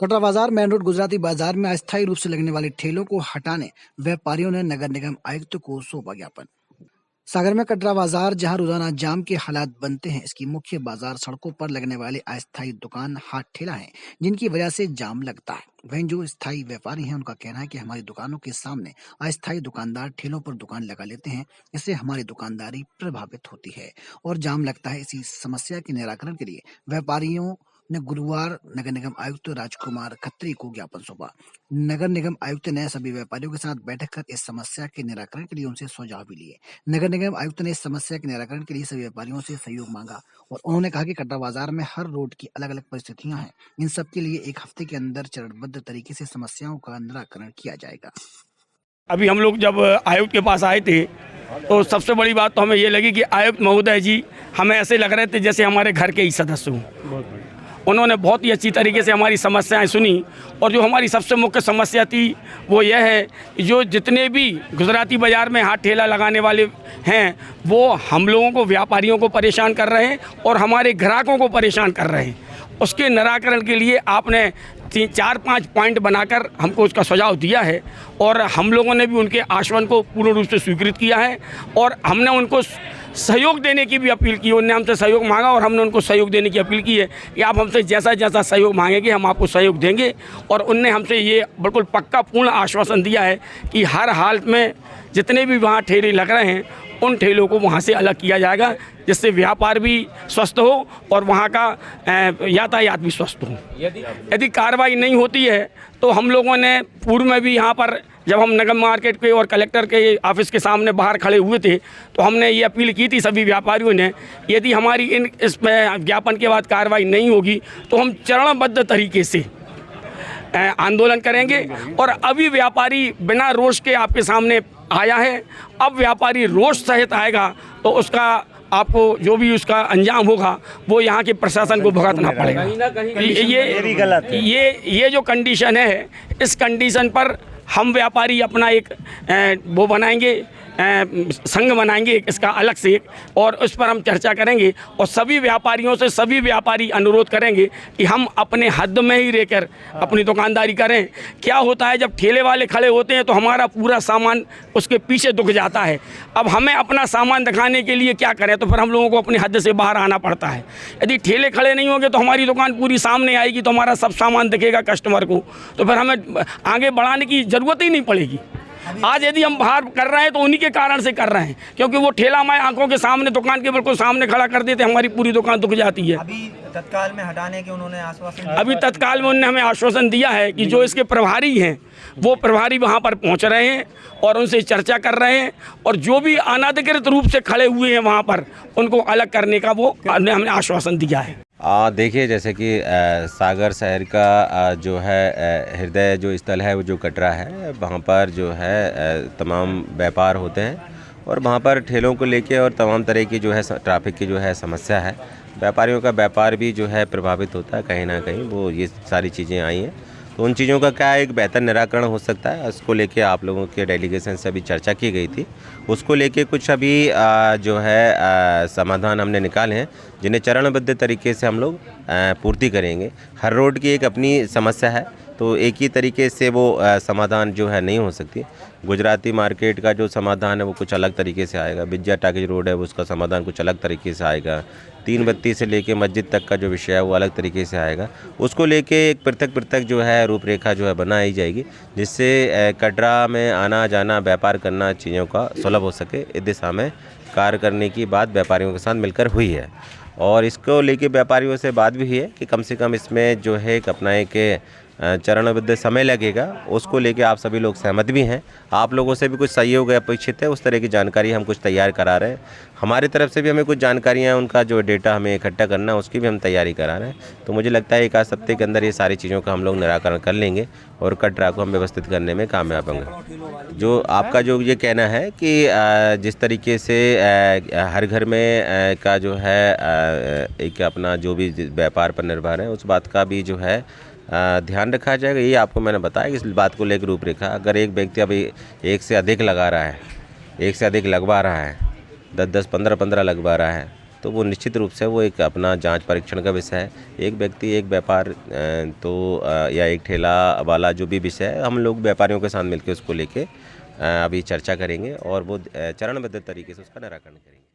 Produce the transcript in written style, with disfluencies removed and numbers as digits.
कटरा बाजार main road Gujarati बाजार में अस्थायी रूप से लगने वाले ठेलों को हटाने व्यापारियों ने नगर निगम आयुक्त को सौंपा ज्ञापन। सागर में कटरा बाजार जहां रोजाना जाम के हालात बनते हैं, इसकी मुख्य बाजार सड़कों पर लगने वाले अस्थायी दुकान हाट ठेला हैं, जिनकी वजह से जाम लगता है। वहीं जो स्थायी व्यापारी हैं, उनका कहना है कि हमारी दुकानों के सामने अस्थायी दुकानदार ठेलों पर दुकान लगा लेते हैं, इससे हमारी दुकानदारी प्रभावित होती है और जाम लगता है। इसी समस्या के निराकरण के लिए व्यापारियों ने गुरुवार नगर निगम आयुक्त राजकुमार खत्री को ज्ञापन सौंपा। नगर निगम आयुक्त ने सभी व्यापारियों के साथ बैठक कर इस समस्या के निराकरण के लिए उनसे सुझाव भी लिए। नगर निगम आयुक्त ने इस समस्या के निराकरण के लिए सभी व्यापारियों से सहयोग मांगा और उन्होंने कहा कि कटरा बाजार में हर रोड की अलग अलग परिस्थितियां हैं, इन सब के लिए एक हफ्ते के अंदर चरणबद्ध तरीके से समस्याओं का निराकरण किया जाएगा। अभी हम लोग जब आयुक्त के पास आए थे तो सबसे बड़ी बात तो हमें ये लगी कि आयुक्त महोदय जी हमें ऐसे लग रहे थे जैसे हमारे घर के ही सदस्य हों। उन्होंने बहुत ही अच्छी तरीके से हमारी समस्याएं सुनी और जो हमारी सबसे मुख्य समस्या थी वो यह है कि जो जितने भी गुजराती बाज़ार में हाथ ठेला लगाने वाले हैं वो हम लोगों को, व्यापारियों को परेशान कर रहे हैं और हमारे ग्राहकों को परेशान कर रहे हैं। उसके निराकरण के लिए आपने 4-5 पॉइंट बनाकर हमको उसका सुझाव दिया है और हम लोगों ने भी उनके आश्वासन को पूर्ण रूप से स्वीकृत किया है और हमने उनको सहयोग देने की भी अपील की। उन्होंने हमसे सहयोग मांगा और हमने उनको सहयोग देने की अपील की है कि आप हमसे जैसा जैसा सहयोग मांगेंगे हम आपको सहयोग देंगे। और उनने हमसे ये बिल्कुल पक्का पूर्ण आश्वासन दिया है कि हर हालत में जितने भी वहाँ ठेले लग रहे हैं उन ठेलों को वहाँ से अलग किया जाएगा, जिससे व्यापार भी स्वस्थ हो और वहाँ का यातायात भी स्वस्थ हो। यदि कार्रवाई नहीं होती है तो हम लोगों ने पूर्व में भी यहाँ पर जब हम नगर मार्केट के और कलेक्टर के ऑफिस के सामने बाहर खड़े हुए थे तो हमने ये अपील की थी सभी व्यापारियों ने, यदि हमारी इसमें ज्ञापन के बाद कार्रवाई नहीं होगी तो हम चरणबद्ध तरीके से आंदोलन करेंगे। और अभी व्यापारी बिना रोष के आपके सामने आया है, अब व्यापारी रोष सहित आएगा तो उसका आपको जो भी उसका अंजाम होगा वो यहाँ के प्रशासन को भुगतना पड़ेगा। ये जो कंडीशन है, इस कंडीशन पर हम व्यापारी अपना एक वो बनाएंगे, संघ बनाएंगे इसका अलग से एक, और उस पर हम चर्चा करेंगे और सभी व्यापारियों से सभी व्यापारी अनुरोध करेंगे कि हम अपने हद में ही रहकर अपनी दुकानदारी करें। क्या होता है जब ठेले वाले खड़े होते हैं तो हमारा पूरा सामान उसके पीछे दुख जाता है। अब हमें अपना सामान दिखाने के लिए क्या करें, तो फिर हम लोगों को अपनी हद से बाहर आना पड़ता है। यदि ठेले खड़े नहीं होंगे तो हमारी दुकान पूरी सामने आएगी तो हमारा सब सामान दिखेगा कस्टमर को, तो फिर हमें आगे बढ़ाने की ज़रूरत ही नहीं पड़ेगी। आज यदि हम बाहर कर रहे हैं तो उन्हीं के कारण से कर रहे हैं, क्योंकि वो ठेला हमारे आंखों के सामने, दुकान के बिल्कुल सामने खड़ा कर देते, हमारी पूरी दुकान दुख जाती है। अभी तत्काल में हटाने के उन्होंने आश्वासन अभी तत्काल में उन्होंने हमें आश्वासन दिया है कि जो इसके प्रभारी हैं वो प्रभारी वहाँ पर पहुँच रहे हैं और उनसे चर्चा कर रहे हैं और जो भी अनधिकृत रूप से खड़े हुए हैं वहाँ पर उनको अलग करने का वो हमने आश्वासन दिया है। देखिए, जैसे कि सागर शहर का जो है हृदय जो स्थल है वो जो कटरा है, वहाँ पर जो है तमाम व्यापार होते हैं और वहाँ पर ठेलों को लेके और तमाम तरह की जो है ट्रैफिक की जो है समस्या है। व्यापारियों का व्यापार भी जो है प्रभावित होता है कहीं ना कहीं, वो ये सारी चीज़ें आई हैं। तो उन चीज़ों का क्या एक बेहतर निराकरण हो सकता है, उसको लेके आप लोगों के डेलीगेशन से अभी चर्चा की गई थी। उसको लेके कुछ अभी जो है समाधान हमने निकाले हैं, जिन्हें चरणबद्ध तरीके से हम लोग पूर्ति करेंगे। हर रोड की एक अपनी समस्या है, तो एक ही तरीके से वो समाधान जो है नहीं हो सकती। गुजराती मार्केट का जो समाधान है वो कुछ अलग तरीके से आएगा, बिज्जा टाकिज रोड है उसका समाधान कुछ अलग तरीके से आएगा, 3 बत्ती से लेके मस्जिद तक का जो विषय है वो अलग तरीके से आएगा। उसको लेके एक पृथक जो है रूपरेखा जो है बनाई जाएगी, जिससे कटरा में आना जाना व्यापार करना चीज़ों का सुलभ हो सके। इस दिशा में कार्य करने की बात व्यापारियों के साथ मिलकर हुई है और इसको लेके व्यापारियों से बात भी हुई है कि कम से कम इसमें जो है एक अपना एक चरणबद्ध समय लगेगा। उसको लेके आप सभी लोग सहमत भी हैं। आप लोगों से भी कुछ सहयोग अपेक्षित है, उस तरह की जानकारी हम कुछ तैयार करा रहे हैं। हमारी तरफ से भी हमें कुछ जानकारियां, उनका जो डेटा हमें इकट्ठा करना है उसकी भी हम तैयारी करा रहे हैं। तो मुझे लगता है 1 हफ्ते के अंदर ये सारी चीज़ों का हम लोग निराकरण कर लेंगे और कटरा को हम व्यवस्थित करने में कामयाब होंगे। जो आपका जो ये कहना है कि जिस तरीके से हर घर में का जो है एक अपना जो भी व्यापार पर निर्भर है उस बात का भी जो है ध्यान रखा जाएगा। ये आपको मैंने बताया, इस बात को लेकर रूपरेखा, अगर एक व्यक्ति अभी 1 से अधिक लगा रहा है, 1 से अधिक लगवा रहा है, 10-10, 15-15 लगवा रहा है, तो वो निश्चित रूप से वो एक अपना जांच परीक्षण का विषय है। एक व्यक्ति एक व्यापार या एक ठेला वाला जो भी विषय है, हम लोग व्यापारियों के साथ मिलकर उसको लेके अभी चर्चा करेंगे और वो चरणबद्ध तरीके से उसका निराकरण करेंगे।